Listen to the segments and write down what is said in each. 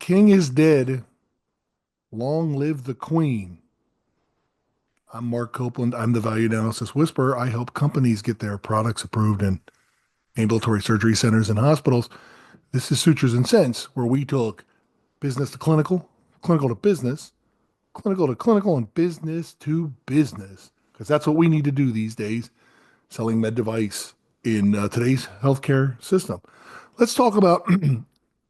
king is dead. Long live the queen. I'm Mark Copeland. I'm the Value Analysis Whisperer. I help companies get their products approved in ambulatory surgery centers and hospitals. This is Sutures and Cents, where we talk business to clinical, clinical to business, clinical to clinical, and business to business. Because that's what we need to do these days, selling med device in today's healthcare system. Let's talk about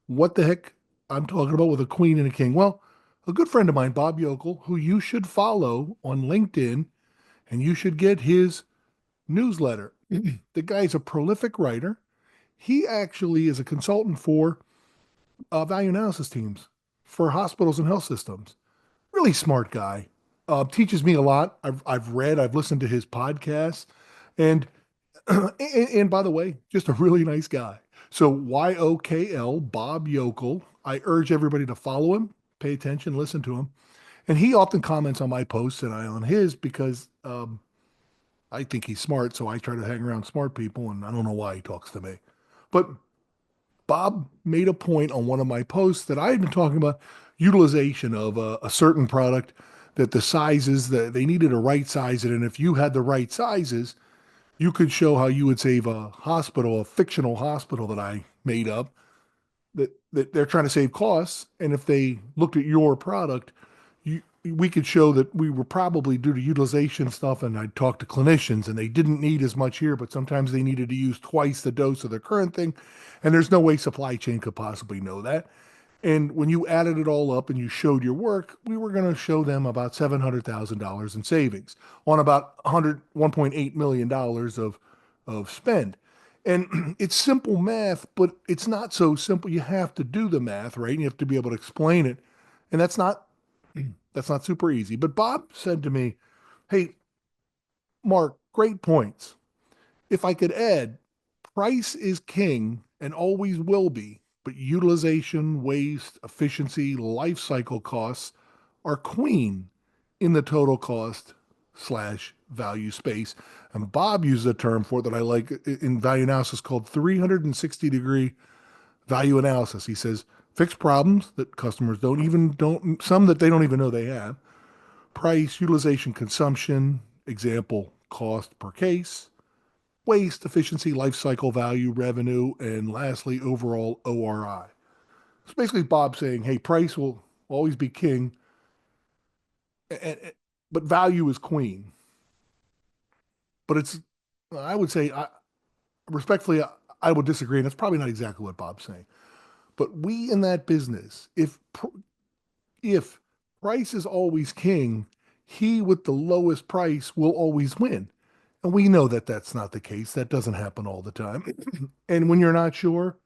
what the heck I'm talking about with a queen and a king. Well, a good friend of mine, Bob Yokel, who you should follow on LinkedIn, and you should get his newsletter. The guy's a prolific writer. He actually is a consultant for value analysis teams for hospitals and health systems. Really smart guy. Teaches me a lot. I've read, I've listened to his podcasts, and and by the way, just a really nice guy. So YOKL, Bob Yokel. I urge everybody to follow him, pay attention, listen to him. And he often comments on my posts and I on his because I think he's smart. So I try to hang around smart people, and I don't know why he talks to me. But Bob made a point on one of my posts that I had been talking about utilization of a certain product, that the sizes that they needed to right size it. And if you had the right sizes, you could show how you would save a hospital, a fictional hospital that I made up, that they're trying to save costs. And if they looked at your product, we could show that we were probably due to utilization stuff. And I'd talk to clinicians and they didn't need as much here, but sometimes they needed to use twice the dose of their current thing. And there's no way supply chain could possibly know that. And when you added it all up and you showed your work, we were going to show them about $700,000 in savings on about 1.8 million dollars of spend. And it's simple math, but it's not so simple. You have to do the math, right? And you have to be able to explain it. And that's not super easy. But Bob said to me, "Hey, Mark, great points. If I could add, price is king and always will be, but utilization, waste, efficiency, life cycle costs are queen in the total cost slash value space." And Bob used a term for it that I like in value analysis called 360-degree value analysis. He says, fix problems that customers don't, some that they don't even know they have, price, utilization, consumption, example, cost per case, waste, efficiency, life cycle value, revenue, and lastly, overall ORI. It's basically Bob saying, hey, price will always be king, but value is queen. But I would say, respectfully, I would disagree, and it's probably not exactly what Bob's saying. But we in that business, if price is always king, he with the lowest price will always win. And we know that that's not the case. That doesn't happen all the time. And when you're not sure,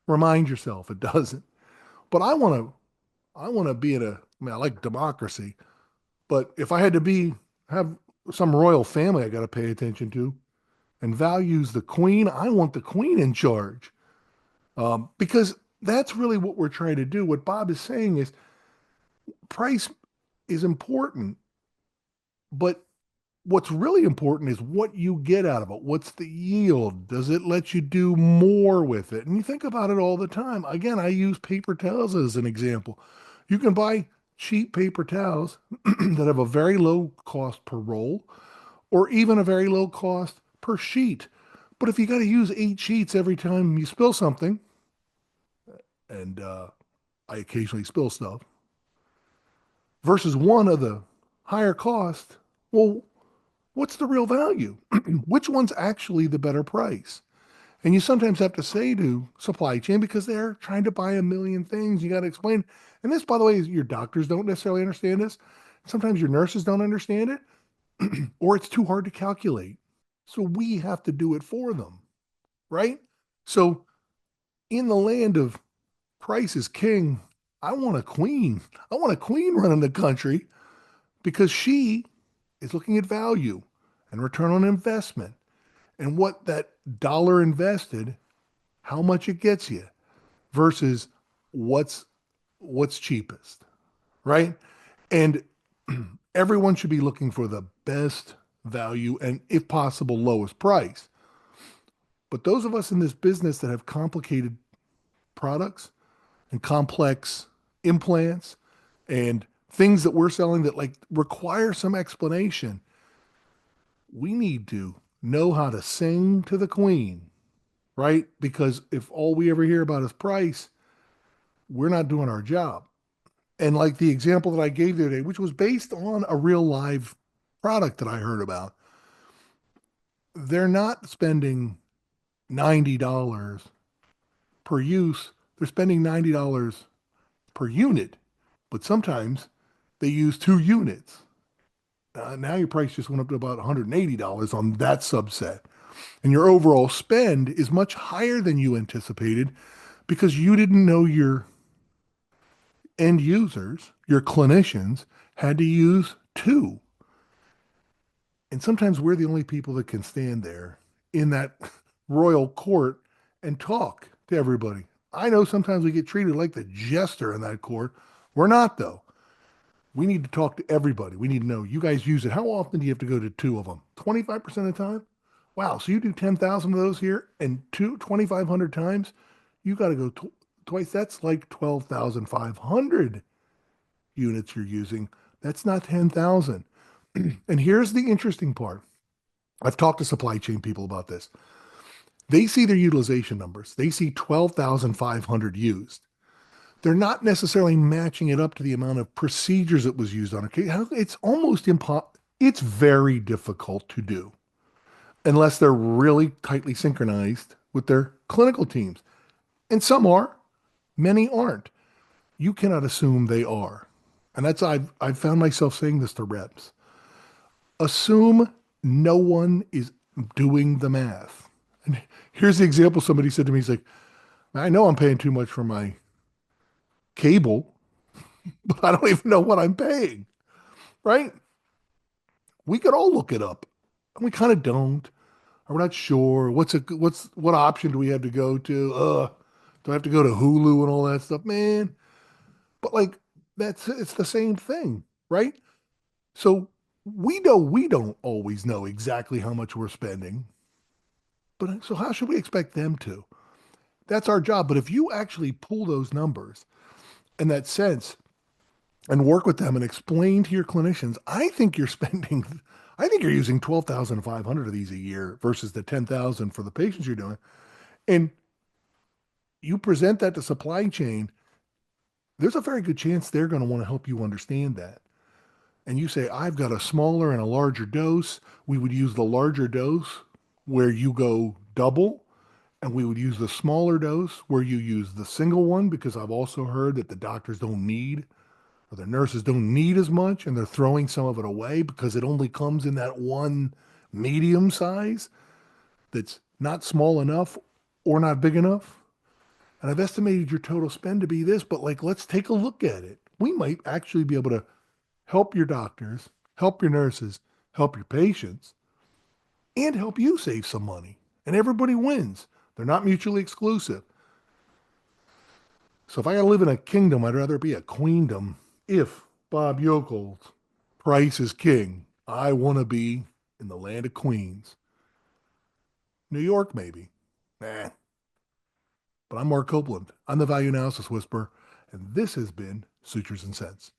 remind yourself it doesn't. But I want to be in I like democracy, but if I had to have some royal family I got to pay attention to and values the queen, I want the queen in charge. Because that's really what we're trying to do. What Bob is saying is price is important, but what's really important is what you get out of it. What's the yield? Does it let you do more with it? And you think about it all the time. Again, I use paper towels as an example. You can buy cheap paper towels that have a very low cost per roll or even a very low cost per sheet. But if you got to use 8 sheets every time you spill something, and I occasionally spill stuff, versus one of the higher cost, well, what's the real value? Which one's actually the better price? And you sometimes have to say to supply chain because they're trying to buy a million things. You got to explain. And this, by the way, is your doctors don't necessarily understand this. Sometimes your nurses don't understand it, or it's too hard to calculate. So we have to do it for them, right? So in the land of price is king, I want a queen. I want a queen running the country because she is looking at value and return on investment and what that dollar invested, how much it gets you versus what's cheapest, right? And everyone should be looking for the best value and if possible lowest price. But those of us in this business that have complicated products and complex implants and things that we're selling that like require some explanation, we need to know how to sing to the queen, right? Because if all we ever hear about is price, we're not doing our job. And like the example that I gave the other day, which was based on a real live product that I heard about, they're not spending $90 per use. They're spending $90 per unit, but sometimes they use 2 units. Now your price just went up to about $180 on that subset. And your overall spend is much higher than you anticipated because you didn't know your end users, your clinicians, had to use two. And sometimes we're the only people that can stand there in that royal court and talk to everybody. I know sometimes we get treated like the jester in that court. We're not, though. We need to talk to everybody. We need to know you guys use it. How often do you have to go to two of them? 25% of the time? Wow. So you do 10,000 of those here and 2,500 times? You got to go twice. That's like 12,500 units you're using. That's not 10,000. And here's the interesting part. I've talked to supply chain people about this. They see their utilization numbers. They see 12,500 used. They're not necessarily matching it up to the amount of procedures that was used on a case. It's almost impossible. It's very difficult to do unless they're really tightly synchronized with their clinical teams. And some are, many aren't. You cannot assume they are. And that's I've found myself saying this to reps. Assume no one is doing the math. And here's the example somebody said to me. He's like, I know I'm paying too much for my cable, but I don't even know what I'm paying, right? We could all look it up. And we kind of don't. Or we're not sure. What option do we have to go to? Do I have to go to Hulu and all that stuff? Man, but like it's the same thing, right? So we know we don't always know exactly how much we're spending, but so how should we expect them to? That's our job. But if you actually pull those numbers in that sense and work with them and explain to your clinicians, I think you're using 12,500 of these a year versus the 10,000 for the patients you're doing. And you present that to supply chain, there's a very good chance they're going to want to help you understand that. And you say, I've got a smaller and a larger dose. We would use the larger dose where you go double, and we would use the smaller dose where you use the single one because I've also heard that the doctors don't need or the nurses don't need as much and they're throwing some of it away because it only comes in that one medium size that's not small enough or not big enough. And I've estimated your total spend to be this, but like, let's take a look at it. We might actually be able to help your doctors, help your nurses, help your patients, and help you save some money. And everybody wins. They're not mutually exclusive. So if I gotta live in a kingdom, I'd rather be a queendom. If Bob Yokel's price is king, I want to be in the land of queens. New York, maybe. Nah. But I'm Mark Copeland. I'm the Value Analysis Whisperer, and this has been Sutures and Cents.